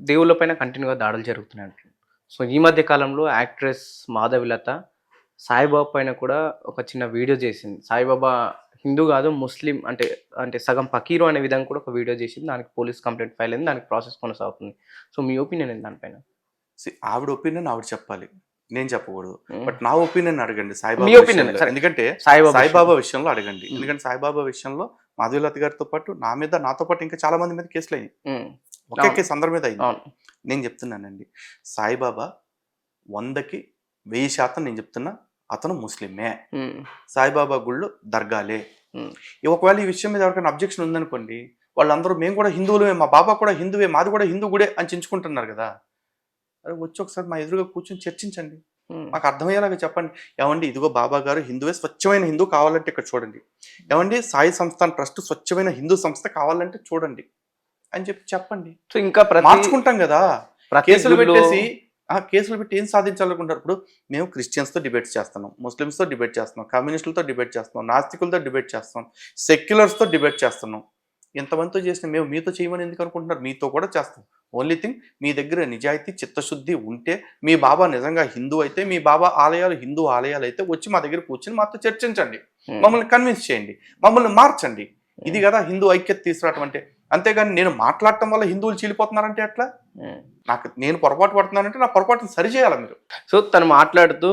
దేవుళ్ళ పైన కంటిన్యూగా దాడులు జరుగుతున్నాయి అంటున్నారు. సో ఈ మధ్య కాలంలో యాక్ట్రెస్ మాధవిలత సాయిబాబా పైన కూడా ఒక చిన్న వీడియో చేసింది. సాయిబాబా హిందూ కాదు ముస్లిం అంటే అంటే సగం ఫకీరు అనే విధంగా కూడా ఒక వీడియో చేసింది. దానికి పోలీస్ కంప్లెయింట్ ఫైల్ అయింది. దానికి ప్రాసెస్ కొనసాగుతుంది. సో మీ ఒపీనియన్ ఏంటి దానిపైన? ఆవిడ ఒపీనియన్ ఆవిడ చెప్పాలి. నేను చెప్పకూడదు. హ్మ్. బట్ నా ఒపీనియన్ అడగండి మీ సాయిబాబా ఒపీనియన్ విషయంలో. సరే. ఎందుకంటే సాయిబాబా సాయిబాబా విషయంలో అడగండి. హ్మ్. ఎందుకంటే సాయిబాబా విషయంలో మాధవీలత గారితో పాటు నాతో పాటు ఇంకా చాలా మంది మీద కేసులు అయినాయి. హ్మ్. ఒకే అవును. కేసు అందరి మీద అయింది. అవును. నేను చెప్తున్నానండి, సాయిబాబా 100కి 1000% నేను చెప్తున్నా అతను ముస్లిమే. హ్మ్. సాయిబాబా గుళ్ళు దర్గాలే. హ్మ్. ఒకవేళ ఈ విషయం మీద ఎవరికైనా అబ్జెక్షన్ ఉందనుకోండి, వాళ్ళందరూ మేము కూడా హిందువులమే, మా బాబా కూడా హిందువే, మాది కూడా హిందూ గుడే అని చించుకుంటున్నారు కదా. అరే వచ్చి ఒకసారి మా ఎదురుగా కూర్చొని చర్చించండి. హ్మ్. మాకు అర్థమయ్యేలాగా చెప్పండి. ఏమండి ఇదిగో బాబా గారు హిందువే, స్వచ్ఛమైన హిందూ కావాలంటే ఇక్కడ చూడండి. ఏమండి సాయి సంస్థాన్ ట్రస్ట్ స్వచ్ఛమైన హిందూ సంస్థ కావాలంటే చూడండి అని చెప్పండి. సో ఇంకా మార్చుకుంటాం కదా. ప్రతి కేసులు గుడిలో పెట్టేసి కేసులు పెట్టి ఏం సాధించాలనుకుంటారు? ఇప్పుడు మేము క్రిస్టియన్స్తో డిబేట్ చేస్తున్నాం, ముస్లిమ్స్తో డిబేట్ చేస్తున్నాం, కమ్యూనిస్టులతో డిబేట్ చేస్తున్నాం, నాస్తికులతో డిబేట్ చేస్తున్నాం, సెక్యులర్స్తో డిబేట్ చేస్తున్నాం. ఎంతమందితో చేసిన మేము మీతో చేయమని ఎందుకు అనుకుంటున్నారు? మీతో కూడా చేస్తాం. ఓన్లీ థింగ్ మీ దగ్గర నిజాయితీ చిత్తశుద్ధి ఉంటే, మీ బాబా నిజంగా హిందూ అయితే, మీ బాబా ఆలయాలు హిందూ ఆలయాలు అయితే వచ్చి మా దగ్గర కూర్చొని మాతో చర్చించండి, మమ్మల్ని కన్విన్స్ చేయండి, మమ్మల్ని మార్చండి. ఇది కదా హిందూ ఐక్యత తీసుకురావటం అంటే. అంతేగాని నేను మాట్లాడటం వల్ల హిందువులు చీలిపోతున్నారంటే ఎట్లా? నేను పొరపాటు పడుతున్నానంటే నా పొరపాటును సరిచేయాలి మీరు. సో తను మాట్లాడుతూ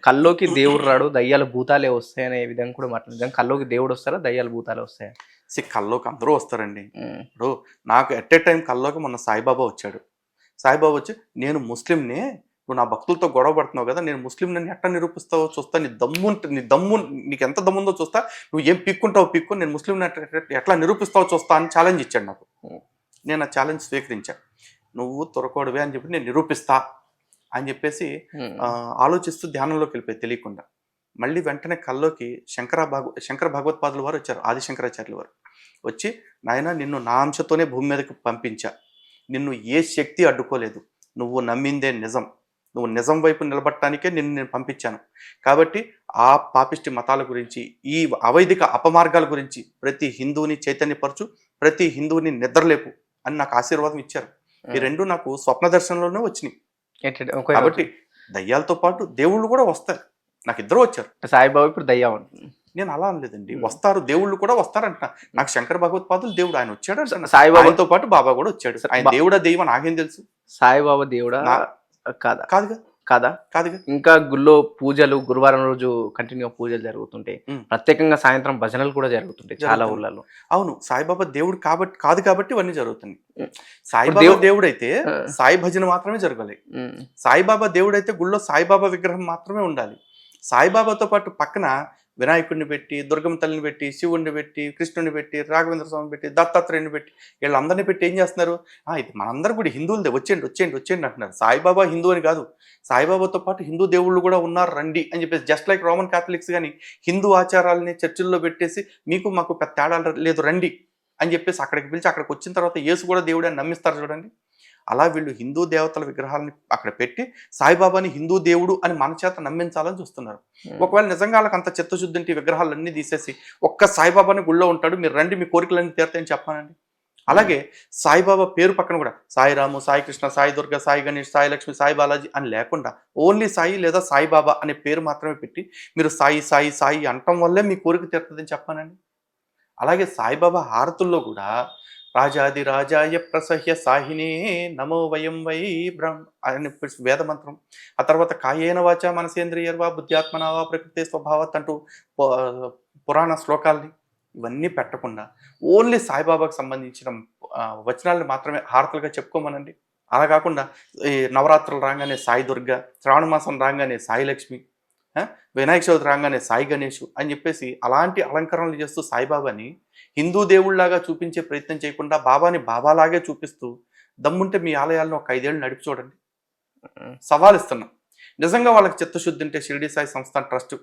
కల్లోకి దేవుడు రాడు, దయ్యాలు భూతాలే వస్తాయి అనే విధంగా కూడా మాట్లాడుతాను. కల్లోకి దేవుడు వస్తారా, దయ్యాలు భూతాలే వస్తాయా? కల్లోకి అందరూ వస్తారండి. ఇప్పుడు నాకు ఎట్ ఏ టైం కల్లోకి మొన్న సాయిబాబా వచ్చాడు. సాయిబాబా వచ్చి నేను ముస్లింనే, నువ్వు నా భక్తులతో గొడవ పడుతున్నావు కదా, నేను ముస్లిం నన్ను ఎట్లా నిరూపిస్తావో చూస్తా, నీ దమ్ము నీకు ఎంత దమ్ముందో చూస్తా, నువ్వు ఏం పిక్కుంటావు పిక్కు, నేను ముస్లిం ఎట్లా నిరూపిస్తావో చూస్తా అని ఛాలెంజ్ ఇచ్చాడు నాకు. నేను ఆ ఛాలెంజ్ స్వీకరించా. నువ్వు తురకోడివే అని చెప్పి నేను నిరూపిస్తా అని చెప్పేసి ఆలోచిస్తూ ధ్యానంలోకి వెళ్ళిపోయి తెలియకుండా. మళ్ళీ వెంటనే కల్లోకి శంకర భగవత్పాదుల వారు వచ్చారు, ఆదిశంకరాచార్యుల వారు వచ్చి, నాయన నిన్ను నా అంశతోనే భూమి మీదకి పంపించా, నిన్ను ఏ శక్తి అడ్డుకోలేదు, నువ్వు నమ్మిందే నిజం, నువ్వు నిజం వైపు నిలబడటానికే నేను పంపించాను. కాబట్టి ఆ పాపిష్టి మతాల గురించి, ఈ అవైదిక అపమార్గాల గురించి ప్రతి హిందువుని చైతన్యపరచు, ప్రతి హిందువుని నిద్రలేపు అని నాకు ఆశీర్వాదం ఇచ్చారు. ఈ రెండు నాకు స్వప్న దర్శనంలోనే వచ్చినాయి. కాబట్టి దయ్యాలతో పాటు దేవుళ్ళు కూడా వస్తారు. నాకు ఇద్దరు వచ్చారు. సాయిబాబా ఇప్పుడు దయ్యా ఉంటుంది. నేను అలా అనలేదండి, వస్తారు, దేవుళ్ళు కూడా వస్తారంట. నాకు శంకర భగవత్పాదులు దేవుడు, ఆయన వచ్చాడు. సాయిబాబాతో పాటు బాబా కూడా వచ్చాడు. ఆయన దేవుడా దెయ్యం నాకేం తెలుసు? సాయిబాబా దేవుడా కాదా? కాదుగా. కాదా? కాదుగా. ఇంకా గుళ్ళో పూజలు, గురువారం రోజు కంటిన్యూ పూజలు జరుగుతుంటాయి. ప్రత్యేకంగా సాయంత్రం భజనలు కూడా జరుగుతుంటాయి చాలా ఊర్లలో. అవును, సాయిబాబా దేవుడు కాదు కాబట్టి ఇవన్నీ జరుగుతుంది. సాయిబాబా దేవుడు అయితే సాయి భజన మాత్రమే జరగాలి. సాయిబాబా దేవుడు అయితే గుళ్ళో సాయిబాబా విగ్రహం మాత్రమే ఉండాలి. సాయిబాబాతో పాటు పక్కన వినాయకుడిని పెట్టి, దుర్గమ్మ తల్లిని పెట్టి, శివుడిని పెట్టి, కృష్ణుడిని పెట్టి, రాఘవేంద్ర స్వామిని పెట్టి, దత్తాత్రేయుని పెట్టి, వీళ్ళందరినీ పెట్టి ఏం చేస్తున్నారు? ఇది మనందరూ కూడా హిందువులదే, వచ్చేయండి అంటున్నారు. సాయిబాబా హిందూ అని కాదు, సాయిబాబాతో పాటు హిందూ దేవుళ్ళు కూడా ఉన్నారు రండి అని చెప్పేసి, జస్ట్ లైక్ రోమన్ క్యాథలిక్స్ కానీ హిందూ ఆచారాలని చర్చిల్లో పెట్టేసి మీకు మాకు పెద్ద తేడా లేదు రండి అని చెప్పేసి అక్కడికి పిలిచి, అక్కడికి వచ్చిన తర్వాత యేసు కూడా దేవుడే అని నమ్మిస్తారు చూడండి. అలా వీళ్ళు హిందూ దేవతల విగ్రహాలని అక్కడ పెట్టి సాయిబాబాని హిందూ దేవుడు అని మన చేత నమ్మించాలని చూస్తున్నారు. ఒకవేళ నిజంగా వాళ్ళకి అంత చిత్తశుద్ధి ఉంటే విగ్రహాలన్నీ తీసేసి ఒక్క సాయిబాబాని గుళ్ళో ఉంటాడు, మీరు రండి మీ కోరికలన్నీ తీరుతాయని చెప్పానండి. అలాగే సాయిబాబా పేరు పక్కన కూడా సాయిరాము, సాయి కృష్ణ, సాయి దుర్గ, సాయి గణేష్, సాయి లక్ష్మి, సాయి బాలాజీ అని లేకుండా ఓన్లీ సాయి లేదా సాయిబాబా అనే పేరు మాత్రమే పెట్టి మీరు సాయి సాయి సాయి అంటం వల్లే మీ కోరిక తీరుతుందని చెప్పానండి. అలాగే సాయిబాబా హారతుల్లో కూడా రాజాది రాజాయ ప్రసహ్య సాహినే నమో వయం వై బ్రహ్మ అని వేద మంత్రం, ఆ తర్వాత కాయేన వాచ మనసేంద్రియర్వా బుద్ధ్యాత్మనావా ప్రకృతి స్వభావత్ అంటూ పురాణ శ్లోకాల్ని ఇవన్నీ పెట్టకుండా ఓన్లీ సాయిబాబాకు సంబంధించిన వచనాలను మాత్రమే హారతులుగా చెప్పుకోమనండి. అలా కాకుండా ఈ నవరాత్రులు రాగానే సాయి దుర్గ, శ్రావణ మాసం రాగానే సాయి లక్ష్మి, వినాయక చవితి రాగానే సాయి గణేష్ అని చెప్పేసి అలాంటి అలంకరణలు చేస్తూ సాయిబాబాని హిందూ దేవుళ్లాగా చూపించే ప్రయత్నం చేయకుండా బాబాని బాబాలాగే చూపిస్తూ దమ్ముంటే మీ ఆలయాలను ఒక 5 ఏళ్ళు నడిపి చూడండి. సవాల్ ఇస్తున్నాం. నిజంగా వాళ్ళకి చిత్తశుద్ధి ఉంటే షిరిడి సాయి సంస్థాన్ ట్రస్ట్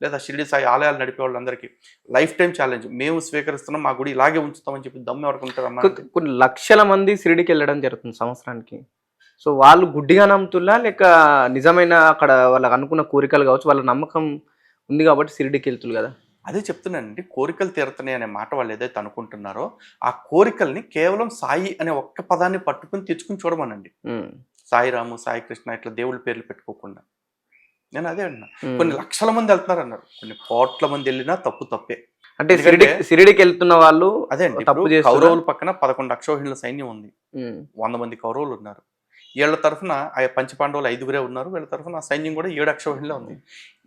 లేదా షిరిడి సాయి ఆలయాలు నడిపే వాళ్ళందరికీ లైఫ్ టైం ఛాలెంజ్, మేము స్వీకరిస్తున్నాం, మా గుడి ఇలాగే ఉంచుతామని చెప్పి దమ్ము ఎవరికి ఉంటారమ్మా. కొన్ని లక్షల మంది షిరిడికి వెళ్ళడం జరుగుతుంది సంవత్సరానికి. సో వాళ్ళు గుడ్డిగా నమ్ముతున్నా లేక నిజమైన అక్కడ వాళ్ళకి అనుకున్న కోరికలు కావచ్చు, వాళ్ళ నమ్మకం ఉంది కాబట్టి షిరిడికి వెళ్తున్నారు కదా. అదే చెప్తున్నానండి, కోరికలు తీరుతున్నాయి అనే మాట వాళ్ళు ఏదైతే అనుకుంటున్నారో ఆ కోరికల్ని కేవలం సాయి అనే ఒక్క పదాన్ని పట్టుకుని తెచ్చుకుని చూడమనండి. ఉమ్, సాయి రాము, సాయి కృష్ణ ఇట్లా దేవుళ్ళ పేర్లు పెట్టుకోకుండా. నేను అదే అన్నా. ఉమ్. కొన్ని లక్షల మంది వెళ్తున్నారు అన్నారు, కొన్ని కోట్ల మంది వెళ్ళినా తప్పే. అంటే ఎందుకంటే సిరిడికి వెళ్తున్న వాళ్ళు అదే అండి, తప్పు ఇప్పుడు చేస్తున్నారు. కౌరవుల పక్కన 11 అక్షౌహిణుల సైన్యం ఉంది, 100 మంది కౌరవులు ఉన్నారు. వీళ్ళ తరఫున ఆ పంచపాండవులు 5గురే ఉన్నారు, వీళ్ళ తరఫున ఆ సైన్యం కూడా 7 అక్షౌహిణులే ఉంది.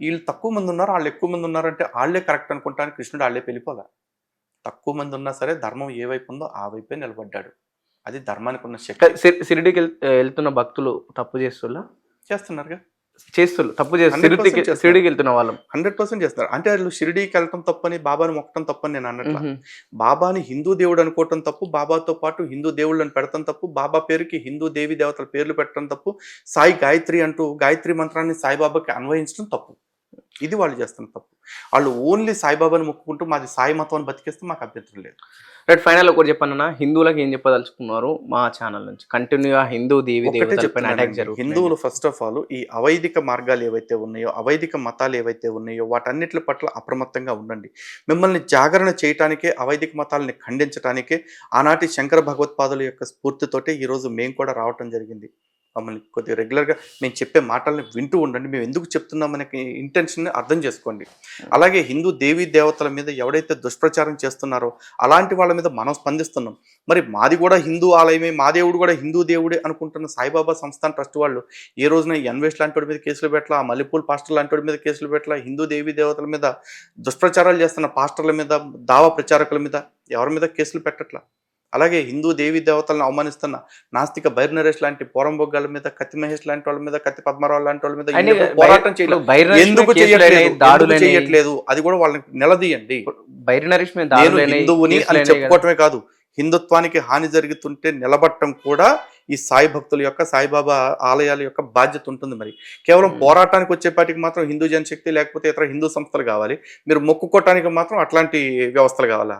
వీళ్ళు తక్కువ మంది ఉన్నారు, వాళ్ళు ఎక్కువ మంది ఉన్నారంటే వాళ్ళే కరెక్ట్ అనుకుంటాను. కృష్ణుడు వాళ్ళే వెళ్ళిపోదా. తక్కువ మంది ఉన్నా సరే ధర్మం ఏ వైపు ఉందో ఆ వైపే నిలబడ్డాడు. అది ధర్మానికి ఉన్న శక్తి. సిరిడికి వెళ్తున్న భక్తులు తప్పు చేస్తున్నా చేస్తున్నారుగా, తప్పు 100% చేస్తున్నారు. సిరిడికి వెళ్తున్న వాళ్ళం 100% చేస్తున్నారు. అంటే వాళ్ళు షిరిడీకి వెళ్ళటం తప్పని, బాబాని మొక్కటం తప్పని నేను అన్నట్లా. బాబాని హిందూ దేవుడు అనుకోవటం తప్పు, బాబాతో పాటు హిందూ దేవుళ్ళని పెడతాం తప్పు, బాబా పేరుకి హిందూ దేవి దేవతల పేర్లు పెట్టడం తప్పు, సాయి గాయత్రి అంటూ గాయత్రి మంత్రాన్ని సాయిబాబాకి అన్వయించడం తప్పు. ఇది వాళ్ళు చేస్తున్న తప్పు. వాళ్ళు ఓన్లీ సాయిబాబాని మొక్కుకుంటూ మాది సాయి మతం అని బతికేస్తే మాకు అభ్యంతరం లేదు. రైట్, ఫైనల్ ఒకటి చెప్పన్నా, హిందువులకు ఏం చెప్పదలుచుకున్నారు మా ఛానల్ నుంచి? కంటిన్యూగా హిందూ దేవి ఒకటే దేవతలపైన చెప్తున్నానండి, అటాక్ జరుగుతుంది. హిందువులు ఫస్ట్ ఆఫ్ ఆల్ ఈ అవైదిక మార్గాలు ఏవైతే ఉన్నాయో, అవైదిక మతాలు ఏవైతే ఉన్నాయో వాటన్నిటి పట్ల అప్రమత్తంగా ఉండండి. మిమ్మల్ని జాగరణ చేయటానికే, అవైదిక మతాలని ఖండించడానికే ఆనాటి శంకర భగవత్పాదుల యొక్క స్ఫూర్తితోటే ఈరోజు మేము కూడా రావటం జరిగింది. మమ్మల్ని కొద్దిగా రెగ్యులర్గా మేము చెప్పే మాటల్ని వింటూ ఉండండి. మేము ఎందుకు చెప్తున్నామనే ఇంటెన్షన్ని అర్థం చేసుకోండి. అలాగే హిందూ దేవీ దేవతల మీద ఎవడైతే దుష్ప్రచారం చేస్తున్నారో అలాంటి వాళ్ళ మీద మనం స్పందిస్తున్నాం. మరి మాది కూడా హిందూ ఆలయమే, మా దేవుడు కూడా హిందూ దేవుడే అనుకుంటున్న సాయిబాబా సంస్థాన్ ట్రస్ట్ వాళ్ళు ఏ రోజున ఎన్వేష్ లాంటి వాడి మీద కేసులు పెట్టలా, ఆ మల్లెపూల్ పాస్టర్ లాంటి వాడి మీద కేసులు పెట్టలా, హిందూ దేవీ దేవతల మీద దుష్ప్రచారాలు చేస్తున్న పాస్టర్ల మీద, దావా ప్రచారకుల మీద ఎవరి మీద కేసులు పెట్టట్లా. అలాగే హిందూ దేవీ దేవతలను అవమానిస్తున్న నాస్తిక బైర్ నరేష్ లాంటి పోరంబొగ్గాల మీద, కత్తి మహేష్ లాంటి వాళ్ళ మీద, కత్తి పద్మారావు లాంటి వాళ్ళ మీద పోరాటం చేయలేదు. ఎందుకు చేయట్లేదు అది కూడా వాళ్ళని నిలదీయండి. నేను హిందువుని అని చెప్పుకోవటమే కాదు, హిందుత్వానికి హాని జరుగుతుంటే నిలబట్టడం కూడా ఈ సాయి భక్తుల యొక్క, సాయిబాబా ఆలయాల యొక్క బాధ్యత ఉంటుంది. మరి కేవలం పోరాటానికి వచ్చేపాటికి మాత్రం హిందూ జనశక్తి లేకపోతే ఇతర హిందూ సంస్థలు కావాలి, మీరు మొక్కుకోవటానికి మాత్రం అట్లాంటి వ్యవస్థలు కావాలా?